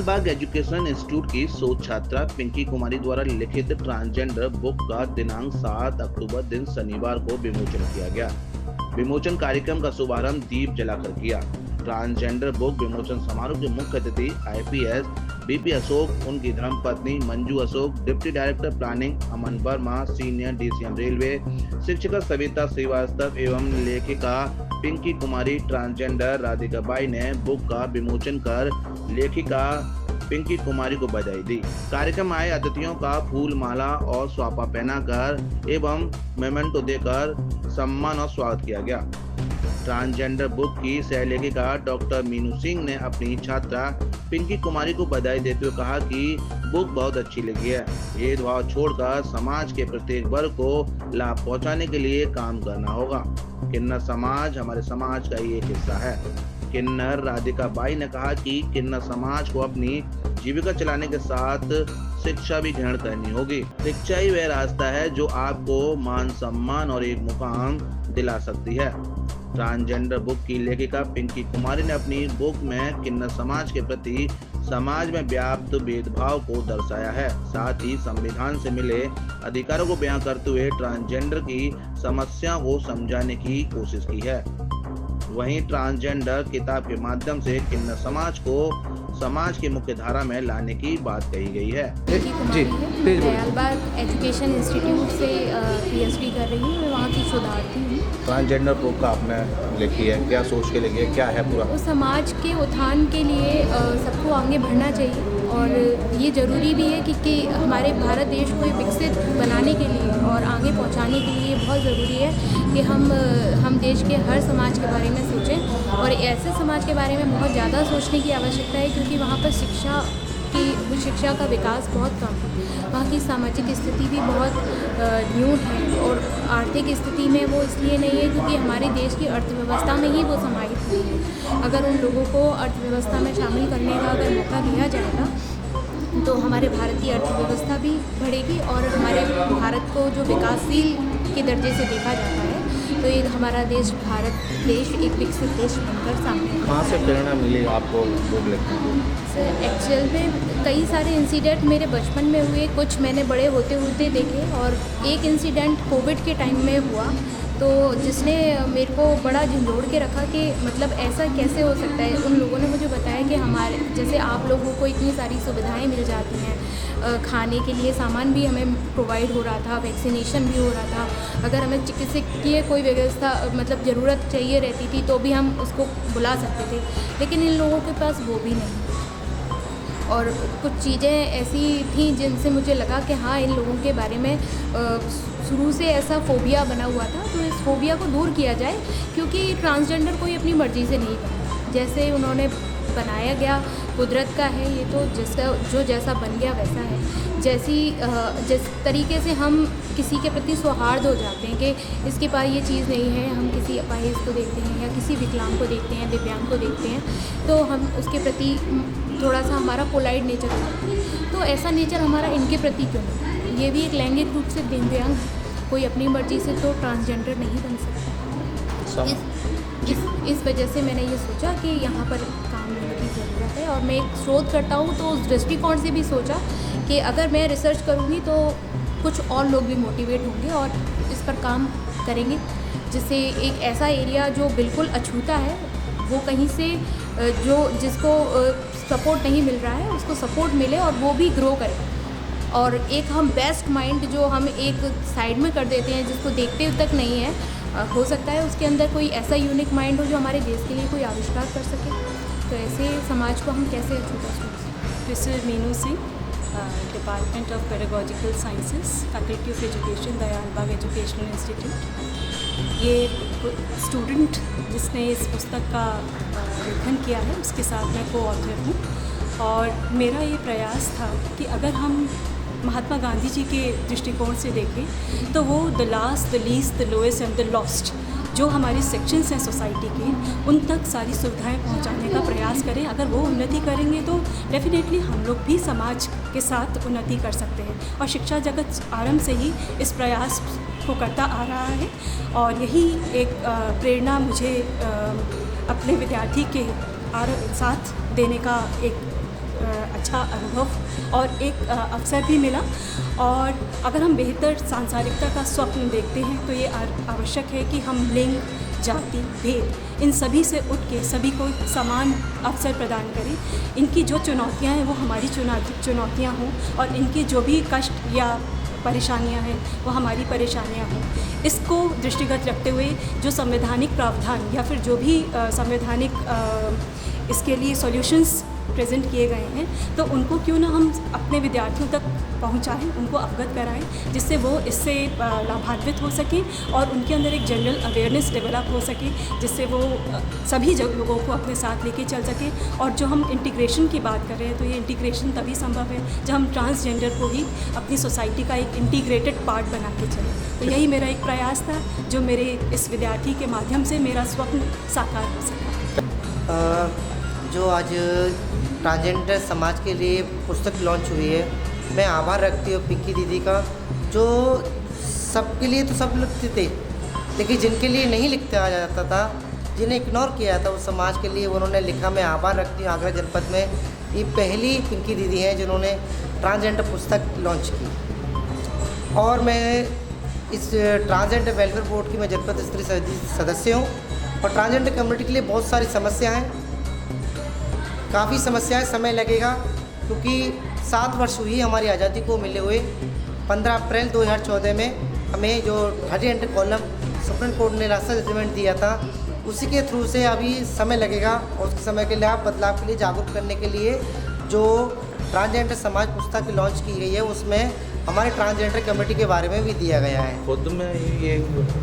Dayalbagh education institute की शोध छात्रा पिंकी कुमारी द्वारा लिखित ट्रांसजेंडर बुक का दिनांक 7 अक्टूबर दिन शनिवार को विमोचन किया गया। विमोचन कार्यक्रम का शुभारंभ दीप जलाकर किया। ट्रांसजेंडर बुक विमोचन समारोह के मुख्य अतिथि IPS BP अशोक, उनकी धर्मपत्नी Manju Ashok, deputy director planning Aman Verma, senior DCM railway, शिक्षिका सविता श्रीवास्तव एवं लेखिका पिंकी कुमारी ट्रांसजेंडर राधिका बाई ने बुक का विमोचन कर लेखिका पिंकी कुमारी को बधाई दी। कार्यक्रम आए अतिथियों का फूल माला और स्वापा पहनाकर एवं मेमेंटो देकर सम्मान और स्वागत किया गया। ट्रांसजेंडर बुक की सह लेखिका डॉक्टर मीनू सिंह ने अपनी छात्रा पिंकी कुमारी को बधाई देते हुए कहा कि बुक बहुत अच्छी लगी है। भेदभाव छोड़कर समाज के प्रत्येक वर्ग को लाभ पहुंचाने के लिए काम करना होगा। किन्नर समाज हमारे समाज का ही एक हिस्सा है। किन्नर राधिका बाई ने कहा कि किन्नर समाज को अपनी जीविका चलाने के साथ शिक्षा भी ग्रहण करनी होगी। शिक्षा ही वह रास्ता है जो आपको मान सम्मान और एक मुकाम दिला सकती है। ट्रांसजेंडर बुक की लेखिका पिंकी कुमारी ने अपनी बुक में किन्नर समाज के प्रति समाज में व्याप्त भेदभाव को दर्शाया है। साथ ही संविधान से मिले अधिकारों को बयां करते हुए ट्रांसजेंडर की समस्या को समझाने की कोशिश की है। वहीं ट्रांसजेंडर किताब के माध्यम से किन्नर समाज को समाज की मुख्य धारा में लाने की बात कही गई है। जी, दयालबाग एजुकेशन इंस्टीट्यूट से PhD कर रही हूँ। मैं वहाँ की शोधार्थी हूँ। ट्रांसजेंडर बुक का आपने लिखी है, क्या सोच के लिखी है, क्या है पूरा? तो समाज के उत्थान के लिए सबको आगे बढ़ना चाहिए और ये ज़रूरी भी है कि हमारे भारत देश को विकसित बनाने के लिए और आगे पहुँचाने के लिए बहुत ज़रूरी है कि हम देश के हर समाज के बारे में सोचें और ऐसे समाज के बारे में बहुत ज़्यादा सोचने की आवश्यकता है क्योंकि वहाँ पर शिक्षा का विकास बहुत कम है। वहाँ की सामाजिक स्थिति भी बहुत न्यून है और आर्थिक स्थिति में वो इसलिए नहीं है क्योंकि हमारे देश की अर्थव्यवस्था में ही वो समाहित नहीं है। अगर उन लोगों को अर्थव्यवस्था में शामिल करने का अगर मौका दिया जाएगा तो हमारे भारत की अर्थव्यवस्था भी बढ़ेगी और हमारे भारत को जो विकासशील के दर्जे से देखा जाता है तो ये हमारा देश भारत देश एक विकसित देश बनकर सामने। कहाँ से प्रेरणा मिली आपको बुक लिखने की? सर एक्चुअल में कई सारे इंसिडेंट मेरे बचपन में हुए, कुछ मैंने बड़े होते होते देखे और एक इंसिडेंट कोविड के टाइम में हुआ तो जिसने मेरे को बड़ा झंझोड़ के रखा कि मतलब ऐसा कैसे हो सकता है। उन लोगों ने मुझे बताया कि हमारे जैसे आप लोगों को इतनी सारी सुविधाएं मिल जाती हैं, खाने के लिए सामान भी हमें प्रोवाइड हो रहा था, वैक्सीनेशन भी हो रहा था, अगर हमें चिकित्सकीय कोई व्यवस्था मतलब ज़रूरत चाहिए रहती थी तो भी हम उसको बुला सकते थे, लेकिन इन लोगों के पास वो भी नहीं। और कुछ चीज़ें ऐसी थी जिनसे मुझे लगा कि हाँ इन लोगों के बारे में शुरू से ऐसा फोबिया बना हुआ था तो इस फोबिया को दूर किया जाए क्योंकि ट्रांसजेंडर कोई अपनी मर्ज़ी से नहीं बना, जैसे उन्होंने बनाया गया कुदरत का है, ये तो जैसा बन गया वैसा है। जिस तरीके से हम किसी के प्रति सौहार्द हो जाते हैं कि इसके पास ये चीज़ नहीं है, हम किसी अपाहिज को देखते हैं या किसी विकलांग को देखते हैं, दिव्यांग को देखते हैं तो हम उसके प्रति थोड़ा सा हमारा पोलाइट नेचर हो जाता है। तो ऐसा नेचर हमारा इनके प्रति क्यों नहीं? ये भी एक लैंगिक रूप से दिव्यांग है, कोई अपनी मर्जी से तो ट्रांसजेंडर नहीं बन सकता। इस वजह से मैंने ये सोचा कि यहाँ पर काम लेने की ज़रूरत है और मैं एक शोध करता हूँ तो उस दृष्टिकोण से भी सोचा कि अगर मैं रिसर्च करूँगी तो कुछ और लोग भी मोटिवेट होंगे और इस पर काम करेंगे जिससे एक ऐसा एरिया जो बिल्कुल अछूता है वो कहीं से जिसको सपोर्ट नहीं मिल रहा है उसको सपोर्ट मिले और वो भी ग्रो करे। और एक हम बेस्ट माइंड जो हम एक साइड में कर देते हैं जिसको देखते तक नहीं है, हो सकता है उसके अंदर कोई ऐसा यूनिक माइंड हो जो हमारे देश के लिए कोई आविष्कार कर सके। तो ऐसे समाज को हम कैसे अछूता सोच सकते? Mister Meenu Singh, department of pedagogical sciences, faculty of education, Dayalbagh educational institute. ये स्टूडेंट जिसने इस पुस्तक का लेखन किया है उसके साथ मैं को ऑथर हूँ और मेरा ये प्रयास था कि अगर हम महात्मा गांधी जी के दृष्टिकोण से देखें तो वो the last, the least, the lowest and the lost जो हमारे सेक्शंस हैं सोसाइटी के उन तक सारी सुविधाएं पहुंचाने का प्रयास करें। अगर वो उन्नति करेंगे तो डेफिनेटली हम लोग भी समाज के साथ उन्नति कर सकते हैं और शिक्षा जगत आरंभ से ही इस प्रयास को करता आ रहा है और यही एक प्रेरणा मुझे अपने विद्यार्थी के साथ देने का एक अच्छा अनुभव और एक अवसर भी मिला। और अगर हम बेहतर सांसारिकता का स्वप्न देखते हैं तो ये आवश्यक है कि हम लिंग, जाति, भेद इन सभी से उठ के सभी को समान अवसर प्रदान करें। इनकी जो चुनौतियां हैं वो हमारी चुनौतियां हों और इनके जो भी कष्ट या परेशानियां हैं वो हमारी परेशानियां हों। इसको दृष्टिगत रखते हुए जो संवैधानिक प्रावधान या फिर जो भी संवैधानिक इसके लिए सॉल्यूशंस प्रेजेंट किए गए हैं तो उनको क्यों ना हम अपने विद्यार्थियों तक पहुंचाएं, उनको अवगत कराएं, जिससे वो इससे लाभान्वित हो सकें और उनके अंदर एक जनरल अवेयरनेस डेवलप हो सके, जिससे वो सभी लोगों को अपने साथ लेके चल सके। और जो हम इंटीग्रेशन की बात कर रहे हैं तो ये इंटीग्रेशन तभी संभव है जब हम ट्रांसजेंडर को भी अपनी सोसाइटी का एक इंटीग्रेटेड पार्ट बना के चलें। तो यही मेरा एक प्रयास था जो मेरे इस विद्यार्थी के माध्यम से मेरा स्वप्न साकार हो सका। जो आज ट्रांसजेंडर समाज के लिए पुस्तक लॉन्च हुई है, मैं आभार रखती हूँ पिंकी दीदी का, जो सबके लिए तो सब लिखते थे लेकिन जिनके लिए नहीं लिखा जाता था, जिन्हें इग्नोर किया था उस समाज के लिए उन्होंने लिखा। मैं आभार रखती हूँ। आगरा जनपद में ये पहली पिंकी दीदी हैं जिन्होंने ट्रांसजेंडर पुस्तक लॉन्च की। और मैं इस ट्रांसजेंडर वेलफेयर बोर्ड की मैं जनपद स्तरीय सदस्य हूँ। और ट्रांसजेंडर कम्युनिटी के लिए बहुत सारी समस्याएँ हैं, काफ़ी समस्याएं, समय लगेगा क्योंकि 7 वर्ष हुई हमारी आज़ादी को मिले हुए। 15 अप्रैल 2014 में हमें जो ट्रांसजेंडर कॉलम सुप्रीम कोर्ट ने रास्ता जजमेंट दिया था उसी के थ्रू से अभी समय लगेगा। और उसके समय के लिए आप बदलाव के लिए जागरूक करने के लिए जो ट्रांसजेंडर समाज पुस्तक लॉन्च की गई है उसमें हमारे ट्रांसजेंडर कमेटी के बारे में भी दिया गया है। खुद में ये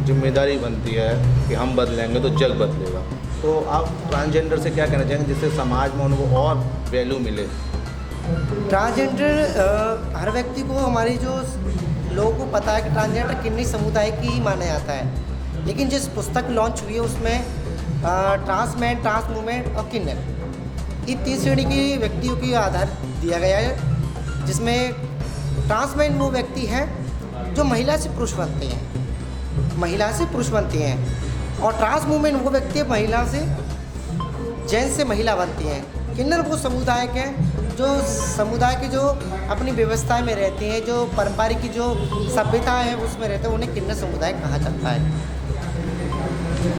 जिम्मेदारी बनती है कि हम बदलेंगे तो जग बदलेगा। तो आप ट्रांसजेंडर से क्या कहना चाहेंगे जिससे समाज में उनको और वैल्यू मिले? ट्रांसजेंडर हर व्यक्ति को, हमारी जो लोगों को पता है कि ट्रांसजेंडर किन्नी समुदाय की ही माना जाता है, लेकिन जिस पुस्तक लॉन्च हुई है उसमें ट्रांसमैन, ट्रांस वूमेन और किन्नर, ये 3 श्रेणी के व्यक्तियों की आधार दिया गया है, जिसमें ट्रांसमैन वो व्यक्ति हैं जो महिला से पुरुष बनते हैं, महिला से पुरुष बनते हैं। और ट्रांस वूमेन वो व्यक्ति महिला से, जेंट्स से महिला बनती हैं। किन्नर वो समुदाय के जो समुदाय के जो अपनी व्यवस्था में रहते हैं, जो पारंपरिक की जो सभ्यता है उसमें रहते हैं, उन्हें किन्नर समुदाय कहा जाता है।